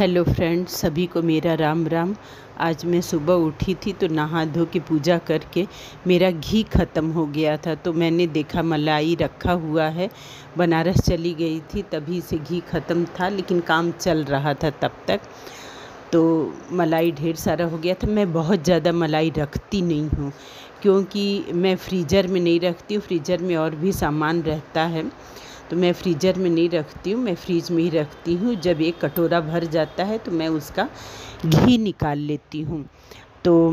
Hello friends, सभी को मेरा राम राम। आज मैं सुबह उठी थी तो नहा धो के पूजा करके मेरा घी ख़त्म हो गया था। तो मैंने देखा मलाई रखा हुआ है, बनारस चली गई थी तभी से घी ख़त्म था, लेकिन काम चल रहा था तब तक। तो मलाई ढेर सारा हो गया था। मैं बहुत ज़्यादा मलाई रखती नहीं हूँ क्योंकि मैं फ्रीज़र में नहीं रखती हूँ, फ्रीज़र में और भी सामान रहता है तो मैं फ्रीज़र में नहीं रखती हूँ, मैं फ्रीज में ही रखती हूँ। जब एक कटोरा भर जाता है तो मैं उसका घी निकाल लेती हूँ। तो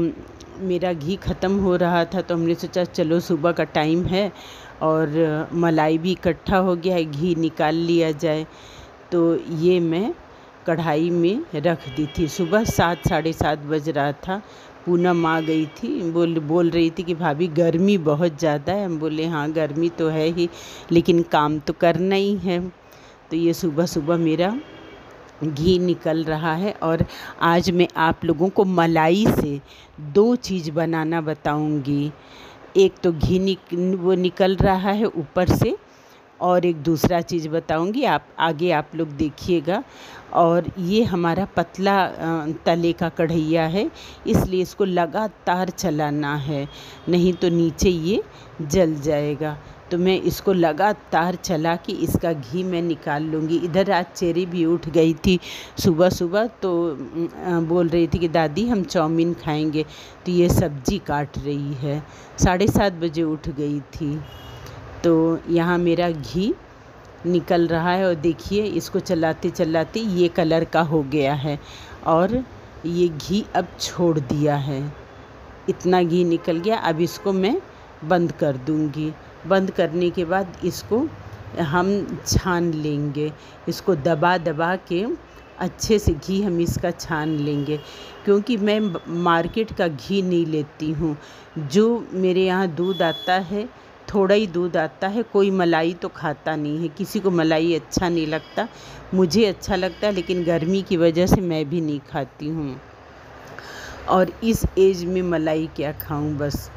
मेरा घी ख़त्म हो रहा था तो हमने सोचा चलो सुबह का टाइम है और मलाई भी इकट्ठा हो गया है, घी निकाल लिया जाए। तो ये मैं कढ़ाई में रख दी थी। सुबह 7 साढ़े 7 बज रहा था। पूनम आ गई थी, बोल रही थी कि भाभी गर्मी बहुत ज़्यादा है। हम बोले हाँ गर्मी तो है ही, लेकिन काम तो करना ही है। तो ये सुबह सुबह मेरा घी निकल रहा है और आज मैं आप लोगों को मलाई से 2 चीज़ बनाना बताऊंगी। एक तो घी वो निकल रहा है ऊपर से, और एक दूसरा चीज़ बताऊंगी, आप आगे आप लोग देखिएगा। और ये हमारा पतला तले का कढ़ैया है, इसलिए इसको लगातार चलाना है, नहीं तो नीचे ये जल जाएगा। तो मैं इसको लगातार चला के इसका घी मैं निकाल लूँगी। इधर आज चेरी भी उठ गई थी सुबह सुबह, तो बोल रही थी कि दादी हम चाउमीन खाएंगे, तो ये सब्ज़ी काट रही है। 7:30 बजे उठ गई थी। तो यहाँ मेरा घी निकल रहा है और देखिए इसको चलाते चलाते ये कलर का हो गया है और ये घी अब छोड़ दिया है। इतना घी निकल गया। अब इसको मैं बंद कर दूँगी। बंद करने के बाद इसको हम छान लेंगे। इसको दबा दबा के अच्छे से घी हम इसका छान लेंगे, क्योंकि मैं मार्केट का घी नहीं लेती हूँ। जो मेरे यहाँ दूध आता है थोड़ा ही दूध आता है, कोई मलाई तो खाता नहीं है, किसी को मलाई अच्छा नहीं लगता। मुझे अच्छा लगता है, लेकिन गर्मी की वजह से मैं भी नहीं खाती हूँ। और इस एज में मलाई क्या खाऊं बस।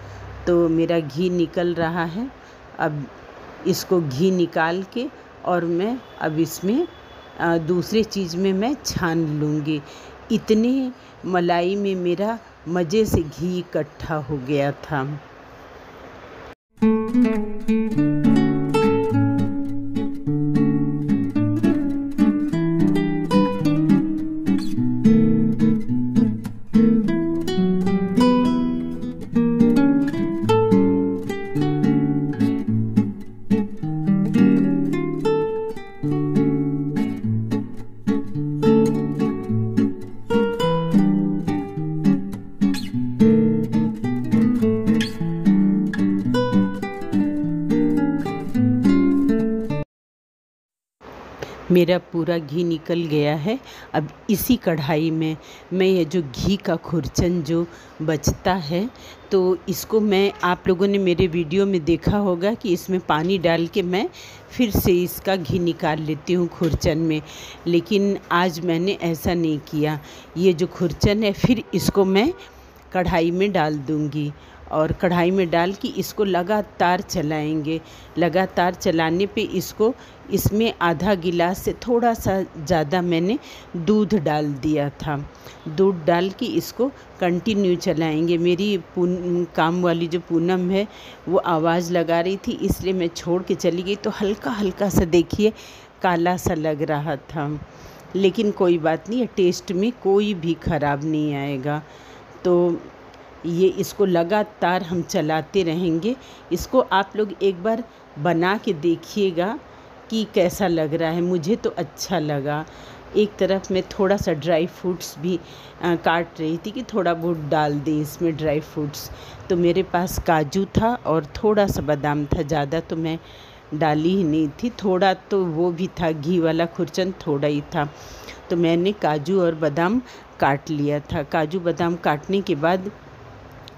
तो मेरा घी निकल रहा है। अब इसको घी निकाल के और मैं अब इसमें दूसरे चीज़ में मैं छान लूँगी। इतने मलाई में मेरा मज़े से घी इकट्ठा हो गया था। मेरा पूरा घी निकल गया है। अब इसी कढ़ाई में मैं ये जो घी का खुरचन जो बचता है, तो इसको मैं, आप लोगों ने मेरे वीडियो में देखा होगा कि इसमें पानी डाल के मैं फिर से इसका घी निकाल लेती हूँ खुरचन में। लेकिन आज मैंने ऐसा नहीं किया। ये जो खुरचन है फिर इसको मैं कढ़ाई में डाल दूँगी और कढ़ाई में डाल के इसको लगातार चलाएंगे। लगातार चलाने पे इसको, इसमें आधा गिलास से थोड़ा सा ज़्यादा मैंने दूध डाल दिया था। दूध डाल के इसको कंटिन्यू चलाएंगे। मेरी काम वाली जो पूनम है वो आवाज़ लगा रही थी, इसलिए मैं छोड़ के चली गई। तो हल्का हल्का सा देखिए काला सा लग रहा था, लेकिन कोई बात नहीं है, टेस्ट में कोई भी ख़राब नहीं आएगा। तो ये इसको लगातार हम चलाते रहेंगे। इसको आप लोग एक बार बना के देखिएगा कि कैसा लग रहा है। मुझे तो अच्छा लगा। एक तरफ मैं थोड़ा सा ड्राई फ्रूट्स भी काट रही थी कि थोड़ा बहुत डाल दें इसमें ड्राई फ्रूट्स। तो मेरे पास काजू था और थोड़ा सा बादाम था, ज़्यादा तो मैं डाली ही नहीं थी। थोड़ा तो वो भी था, घी वाला खुरचन थोड़ा ही था, तो मैंने काजू और बादाम काट लिया था। काजू बादाम काटने के बाद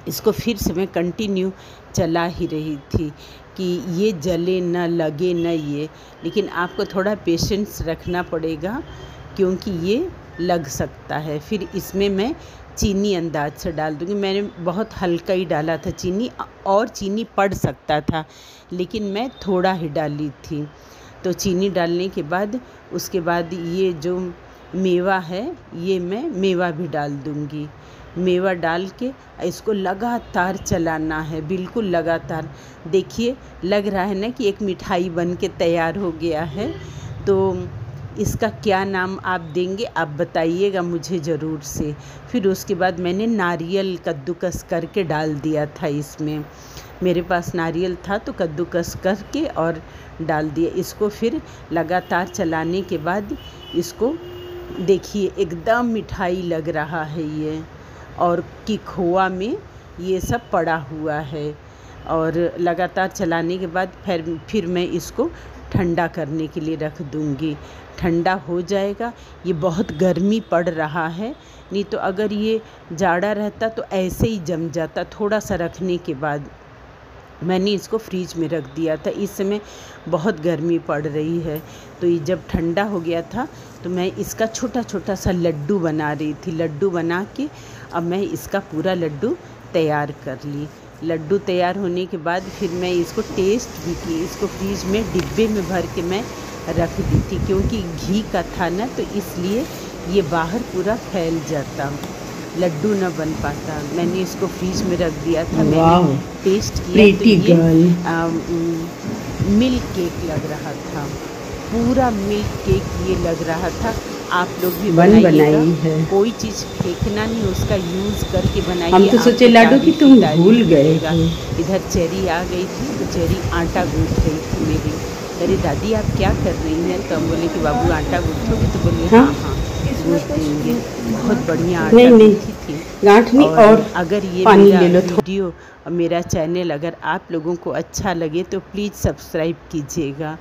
इसको फिर से मैं कंटिन्यू चला ही रही थी कि ये जले न लगे न ये। लेकिन आपको थोड़ा पेशेंस रखना पड़ेगा, क्योंकि ये लग सकता है। फिर इसमें मैं चीनी अंदाज से डाल दूँगी। मैंने बहुत हल्का ही डाला था चीनी, और चीनी पड़ सकता था, लेकिन मैं थोड़ा ही डाली थी। तो चीनी डालने के बाद उसके बाद ये जो मेवा है, ये मैं मेवा भी डाल दूँगी। मेवा डाल के इसको लगातार चलाना है, बिल्कुल लगातार। देखिए लग रहा है ना कि एक मिठाई बन के तैयार हो गया है। तो इसका क्या नाम आप देंगे, आप बताइएगा मुझे ज़रूर से। फिर उसके बाद मैंने नारियल कद्दूकस करके डाल दिया था इसमें। मेरे पास नारियल था तो कद्दूकस करके और डाल दिया। इसको फिर लगातार चलाने के बाद इसको देखिए एकदम मिठाई लग रहा है ये, और कि खोआ में ये सब पड़ा हुआ है। और लगातार चलाने के बाद फिर मैं इसको ठंडा करने के लिए रख दूँगी। ठंडा हो जाएगा। ये बहुत गर्मी पड़ रहा है, नहीं तो अगर ये जाड़ा रहता तो ऐसे ही जम जाता। थोड़ा सा रखने के बाद मैंने इसको फ्रीज में रख दिया था। इस समय बहुत गर्मी पड़ रही है। तो ये जब ठंडा हो गया था तो मैं इसका छोटा छोटा सा लड्डू बना रही थी। लड्डू बना के अब मैं इसका पूरा लड्डू तैयार कर ली। लड्डू तैयार होने के बाद फिर मैं इसको टेस्ट भी की। इसको फ्रीज में डिब्बे में भर के मैं रख दी थी, क्योंकि घी का था ना, तो इसलिए ये बाहर पूरा फैल जाता, लड्डू न बन पाता। मैंने इसको फ्रीज में रख दिया था। मैंने टेस्ट किया तो ये मिल्क केक लग रहा था, पूरा मिल्क केक ये लग रहा था। आप लोग भी बनाइएगा, कोई चीज़ फेंकना नहीं, उसका यूज़ करके बनाइए। हम तो सोचे लाडू कि तुम भूल गए। इधर चेरी आ गई थी तो चेरी आटा गूँथ रही थी मेरी। अरे दादी आप क्या कर रही हैं? तो हम बोले कि बाबू आटा गूँथोगे? तो बोले हाँ हाँ गूँथ देंगे। बहुत बढ़िया आटा गूँथी थी। गांठ नहीं, और अगर ये मेरा वीडियो और मेरा चैनल अगर आप लोगों को अच्छा लगे तो प्लीज़ सब्सक्राइब कीजिएगा।